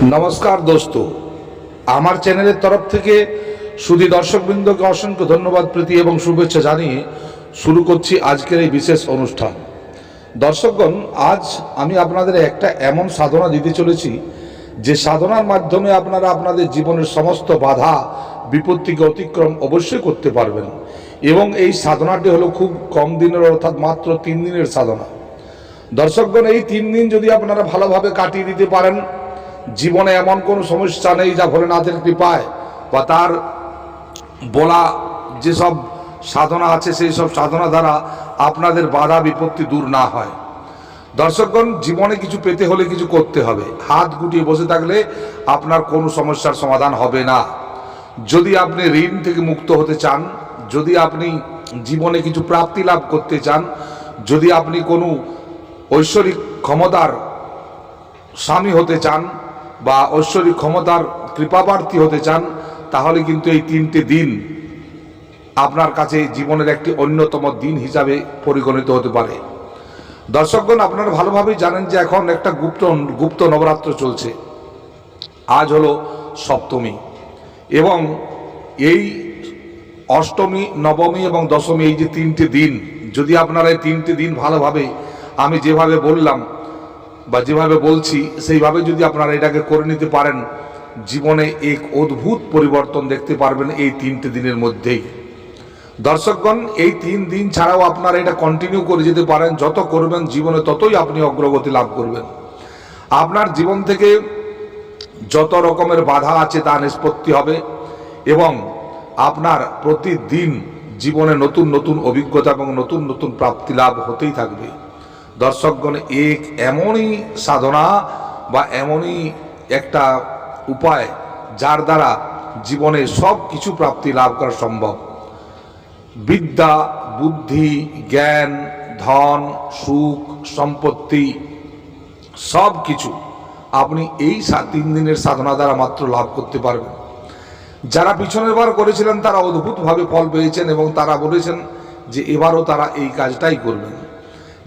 नमस्कार दोस्तों, आमार चैनल तरफ থেকে सुधी दर्शकबृंदके असंख्य धन्यवाद प्रीति एवं शुभेच्छा जानिए शुरू करছি আজকের এই বিশেষ অনুষ্ঠান। দর্শকগণ, আজ আমি আপনাদের একটা এমন সাধনা দিতে চলেছি যে সাধনার মাধ্যমে আপনারা আপনাদের জীবনের সমস্ত বাধা বিপত্তিকে অতিক্রম অবশ্যই করতে পারবেন এবং এই সাধনাটি হলো খুব কম দিনের অর্থাৎ মাত্র 3 দিনের সাধনা। দর্শকগণ, এই 3 দিন যদি আপনারা ভালোভাবে কাটিয়ে দিতে পারেন, জীবনে এমন কোনো সমস্যা নেই যা ভোলেনাথের কৃপায় বা তার বলা যেসব সাধনা আছে সেই সব সাধনা দ্বারা আপনাদের বাধা বিপত্তি দূর না হয়। দর্শকগণ, জীবনে কিছু পেতে হলে কিছু করতে হবে। হাত গুটিয়ে বসে থাকলে আপনার কোনো সমস্যার সমাধান হবে না। যদি আপনি ঋণ থেকে মুক্ত হতে চান, যদি আপনি জীবনে কিছু প্রাপ্তি লাভ করতে চান, যদি আপনি কোনো ঐশ্বরিক ক্ষমতার স্বামী হতে চান বা ঐশ্বরিক ক্ষমতার কৃপাপ্রার্থী হতে চান, তাহলে কিন্তু এই 3টে দিন আপনার কাছে জীবনের একটি অন্যতম দিন হিসাবে পরিগণিত হতে পারে। দর্শকগণ, আপনারা ভালোভাবেই জানেন যে এখন একটা গুপ্ত নবরাত্র চলছে। আজ হলো সপ্তমী এবং এই অষ্টমী, নবমী এবং দশমী, এই যে 3টে দিন, যদি আপনারা এই 3টে দিন ভালোভাবে আমি যেভাবে বললাম বা যেভাবে বলছি সেইভাবে যদি আপনারা এটাকে করে নিতে পারেন, জীবনে এক অদ্ভুত পরিবর্তন দেখতে পারবেন এই 3টে দিনের মধ্যেই। দর্শকগণ, এই 3 দিন ছাড়াও আপনারা এটা কন্টিনিউ করে যেতে পারেন। যত করবেন জীবনে ততই আপনি অগ্রগতি লাভ করবেন। আপনার জীবন থেকে যত রকমের বাধা আছে তা নিষ্পত্তি হবে এবং আপনার প্রতিদিন জীবনে নতুন নতুন অভিজ্ঞতা এবং নতুন নতুন প্রাপ্তি লাভ হতেই থাকবে। দর্শকগণ, এক এমনই সাধনা বা এমনই একটা উপায় যার দ্বারা জীবনে সব কিছু প্রাপ্তি লাভ করা সম্ভব। বিদ্যা, বুদ্ধি, জ্ঞান, ধন, সুখ, সম্পত্তি সব কিছু আপনি এই 3 দিনের সাধনা দ্বারা মাত্র লাভ করতে পারবেন। যারা পিছনের বার করেছিলেন তারা অদ্ভুতভাবে ফল পেয়েছেন এবং তারা বলেছেন যে এবারও তারা এই কাজটাই করবেন।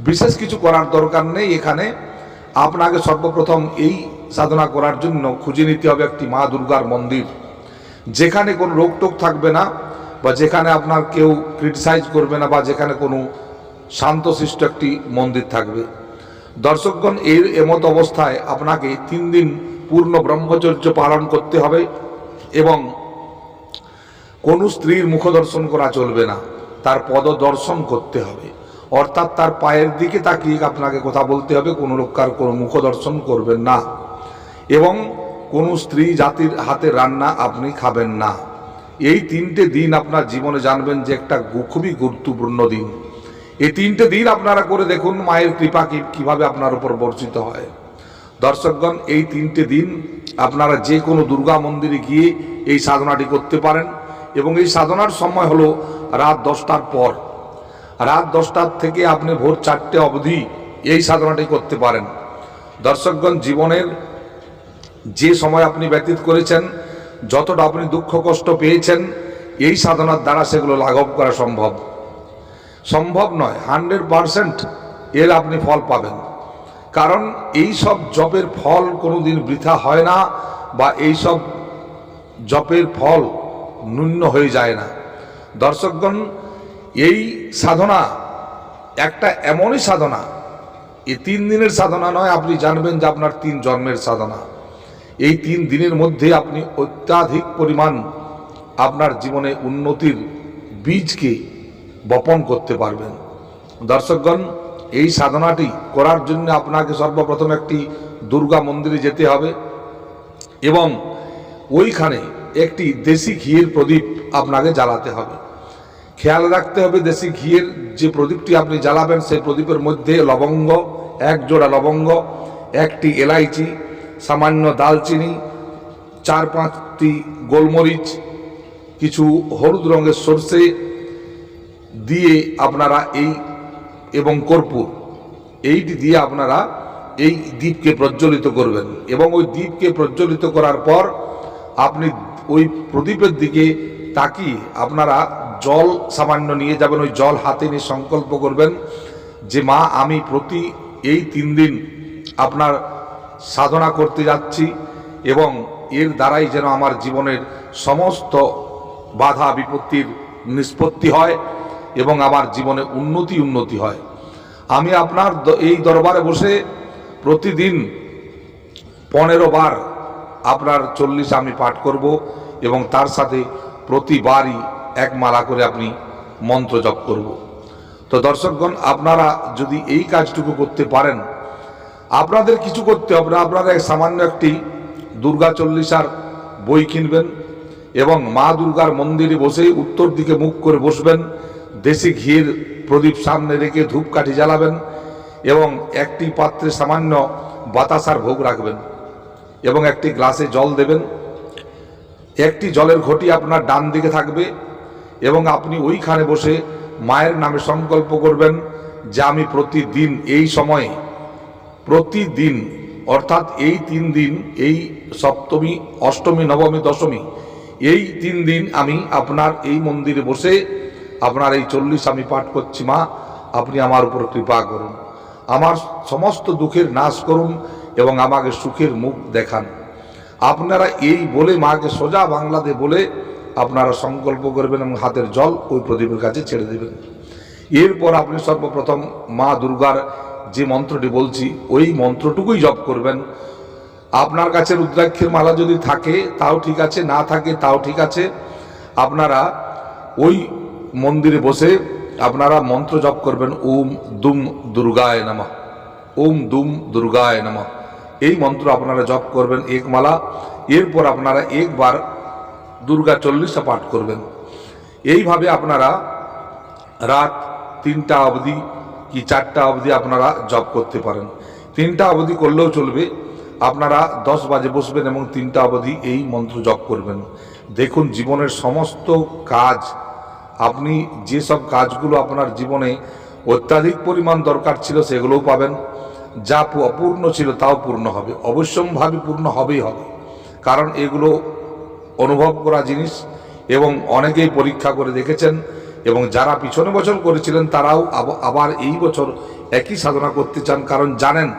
বিশেষ কিছু করার দরকার নেই। এখানে আপনাকে সর্বপ্রথম এই সাধনা করার জন্য খুঁজে নিতে হবে একটি মা দুর্গার মন্দির, যেখানে কোনো রোগ টোগ থাকবে না বা যেখানে আপনার কেউ ক্রিটিসাইজ করবে না বা যেখানে কোনো শান্তশিষ্ট একটি মন্দির থাকবে। দর্শকগণ, এর এমত অবস্থায় আপনাকে 3 দিন পূর্ণ ব্রহ্মচর্য পালন করতে হবে এবং কোনো স্ত্রীর মুখ দর্শন করা চলবে না, তার পদ দর্শন করতে হবে, অর্থাৎ তার পায়ের দিকে তাকিয়ে আপনাকে কথা বলতে হবে। কোনো লোককার কোনো মুখ দর্শন করবেন না এবং কোনো স্ত্রী জাতির হাতের রান্না আপনি খাবেন না। এই 3টে দিন আপনার জীবনে জানবেন যে একটা খুবই গুরুত্বপূর্ণ দিন। এই 3টে দিন আপনারা করে দেখুন মায়ের কৃপা কিভাবে আপনার উপর বর্ষিত হয়। দর্শকগণ, এই 3টে দিন আপনারা যে কোনো দুর্গা মন্দিরে গিয়ে এই সাধনাটি করতে পারেন এবং এই সাধনার সময় হলো রাত 10টার পর। রাত 10টার থেকে আপনি ভোর 4টে অবধি এই সাধনাটি করতে পারেন। দর্শকগণ, জীবনের যে সময় আপনি ব্যতীত করেছেন, যতটা আপনি দুঃখ কষ্ট পেয়েছেন, এই সাধনার দ্বারা সেগুলো লাঘব করা সম্ভব নয়। 100% এর আপনি ফল পাবেন, কারণ এই সব জপের ফল কোনোদিন বৃথা হয় না বা এই সব জপের ফল ন্যূন হয়ে যায় না। দর্শকগণ, এই সাধনা একটা এমনই সাধনা, এই 3 দিনের সাধনা নয়, আপনি জানবেন যে আপনার 3 জন্মের সাধনা। এই 3 দিনের মধ্যে আপনি অত্যাধিক পরিমাণ আপনার জীবনে উন্নতির বীজকে বপন করতে পারবেন। দর্শকগণ, এই সাধনাটি করার জন্য আপনাকে সর্বপ্রথম একটি দুর্গা মন্দিরে যেতে হবে এবং ওইখানে একটি দেশি ঘিয়ের প্রদীপ আপনাকে জ্বালাতে হবে। খেয়াল রাখতে হবে, দেশি ঘিয়ের যে প্রদীপটি আপনি জ্বালাবেন সেই প্রদীপের মধ্যে লবঙ্গ, 1 জোড়া লবঙ্গ, 1টি এলাইচি, সামান্য দালচিনি, 4-5টি গোলমরিচ, কিছু হলুদ রঙের সর্ষে দিয়ে আপনারা এই এবং কর্পূর এইটি দিয়ে আপনারা এই দীপকে প্রজ্বলিত করবেন এবং ওই দীপকে প্রজ্বলিত করার পর আপনি ওই প্রদীপের দিকে তাকিয়ে আপনারা জল সামান্য নিয়ে যাবেন। ওই জল হাতে নিয়ে সংকল্প করবেন যে মা, আমি প্রতি এই 3 দিন আপনার সাধনা করতে যাচ্ছি এবং এর দ্বারাই যেন আমার জীবনের সমস্ত বাধা বিপত্তির নিষ্পত্তি হয় এবং আমার জীবনে উন্নতি হয়। আমি আপনার এই দরবারে বসে প্রতিদিন 15 বার আপনার 40 আমি পাঠ করব এবং তার সাথে প্রতিবারই এক মালা করে আপনি মন্ত্র জপ করব। তো দর্শকগণ, আপনারা যদি এই কাজটুকু করতে পারেন, আপনাদের কিছু করতে হবে না। আপনারা সামান্য একটি দুর্গা 40 বই কিনবেন এবং মা দুর্গার মন্দিরে বসে উত্তর দিকে মুখ করে বসবেন, দেশি ঘির প্রদীপ সামনে রেখে ধূপকাঠি জ্বালাবেন এবং একটি পাত্রে সামান্য বাতাসার ভোগ রাখবেন এবং একটি গ্লাসে জল দেবেন। একটি জলের ঘটি আপনার ডান দিকে থাকবে এবং আপনি ওইখানে বসে মায়ের নামে সংকল্প করবেন যে আমি প্রতিদিন এই সময়ে, প্রতিদিন অর্থাৎ এই 3 দিন, এই সপ্তমী, অষ্টমী, নবমী, দশমী, এই 3 দিন আমি আপনার এই মন্দিরে বসে আপনার এই 40 আমি পাঠ করছি। মা, আপনি আমার উপর কৃপা করুন, আমার সমস্ত দুঃখের নাশ করুন এবং আমাকে সুখের মুখ দেখান। আপনারা এই বলে মাকে সোজা বাংলাতে বলে আপনারা সংকল্প করবেন এবং হাতের জল ওই প্রদীপের কাছে ছেড়ে দেবেন। এরপর আপনি সর্বপ্রথম মা দুর্গার যে মন্ত্রটি বলছি ওই মন্ত্রটুকুই জপ করবেন। আপনার কাছে রুদ্রাক্ষের মালা যদি থাকে তাও ঠিক আছে, না থাকে তাও ঠিক আছে। আপনারা ওই মন্দিরে বসে আপনারা মন্ত্র জপ করবেন, ওম দুম দুর্গায় নমঃ, ওম দুম দুর্গায় নমঃ। এই মন্ত্র আপনারা জপ করবেন 1 মালা। এরপর আপনারা একবার দুর্গা 40 পাঠ করবেন। এইভাবে আপনারা রাত 3টা অবধি কি 4টা অবধি আপনারা জপ করতে পারেন। 3টা অবধি করলেও চলবে। আপনারা 10 বাজে বসবেন এবং 3টা অবধি এই মন্ত্র জপ করবেন। দেখুন, জীবনের সমস্ত কাজ, আপনি যেসব কাজগুলো আপনার জীবনে অত্যাধিক পরিমাণ দরকার ছিল সেগুলোও পাবেন, যা অপূর্ণ ছিল তাও পূর্ণ হবে, অবশ্যম্ভাবী পূর্ণ হবেই হবে। কারণ এগুলো অনুভব করা জিনিস এবং অনেকেই পরীক্ষা করে দেখেছেন এবং যারা পিছনে বছর করেছিলেন তারাও আবার এই বছর একই সাধনা করতে চান, কারণ জানেন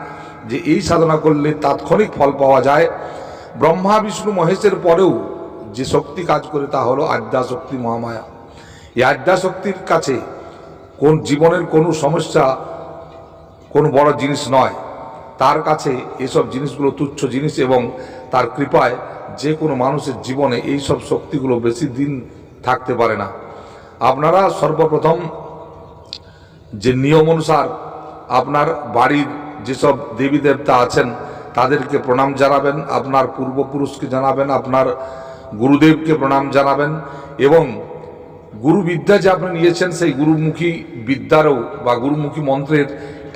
যে এই সাধনা করলে তাৎক্ষণিক ফল পাওয়া যায়। ব্রহ্মা বিষ্ণু মহেশের পরেও যে শক্তি কাজ করে তা হলো আদ্যাশক্তি মহামায়া। এই আদ্যাশক্তির কাছে কোন জীবনের কোনো সমস্যা কোনো বড় জিনিস নয়, তার কাছে এসব জিনিসগুলো তুচ্ছ জিনিস এবং তার কৃপায় যে কোনো মানুষের জীবনে এই সব শক্তিগুলো বেশি দিন থাকতে পারে না। আপনারা সর্বপ্রথম যে নিয়ম অনুসার আপনার বাড়ির যেসব দেবী দেবতা আছেন তাদেরকে প্রণাম জানাবেন, আপনার পূর্বপুরুষকে জানাবেন, আপনার গুরুদেবকে প্রণাম জানাবেন এবং গুরু বিদ্যা যে আপনি নিয়েছেন সেই গুরুমুখী বিদ্যারও বা গুরুমুখী মন্ত্রের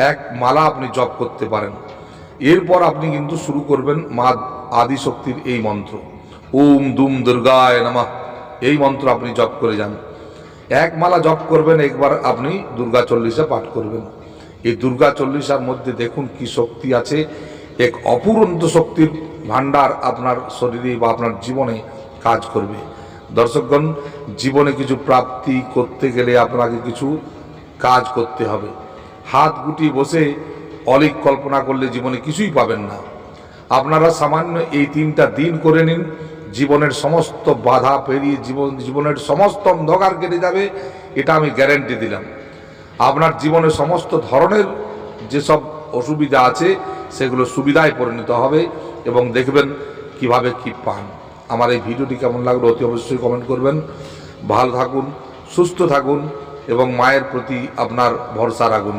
1 মালা আপনি জপ করতে পারেন। এরপর আপনি কিন্তু শুরু করবেন মা আদিশক্তির এই মন্ত্র, ওম দুম দুর্গায় নমঃ। এই মন্ত্র আপনি জপ করে যান। 1 মালা জপ করবেন, একবার আপনি দুর্গা 40 পাঠ করবেন। এই দুর্গা 40 মধ্যে দেখুন কি শক্তি আছে, এক অপুরন্ত শক্তির ভাণ্ডার আপনার শরীরে বা আপনার জীবনে কাজ করবে। দর্শকগণ, জীবনে কিছু প্রাপ্তি করতে গেলে আপনাকে কিছু কাজ করতে হবে। হাত গুটিয়ে বসে অলিক কল্পনা করলে জীবনে কিছুই পাবেন না। আপনারা সামান্য এই 3টা দিন করে নিন, জীবনের সমস্ত বাধা পেরিয়ে জীবনের সমস্ত অন্ধকার কেটে যাবে, এটা আমি গ্যারেন্টি দিলাম। আপনার জীবনে সমস্ত ধরনের যেসব অসুবিধা আছে সেগুলো সুবিধায় পরিণত হবে এবং দেখবেন কিভাবে কি পান। আমার এই ভিডিওটি কেমন লাগলো অতি অবশ্যই কমেন্ট করবেন। ভালো থাকুন, সুস্থ থাকুন এবং মায়ের প্রতি আপনার ভরসা রাখুন।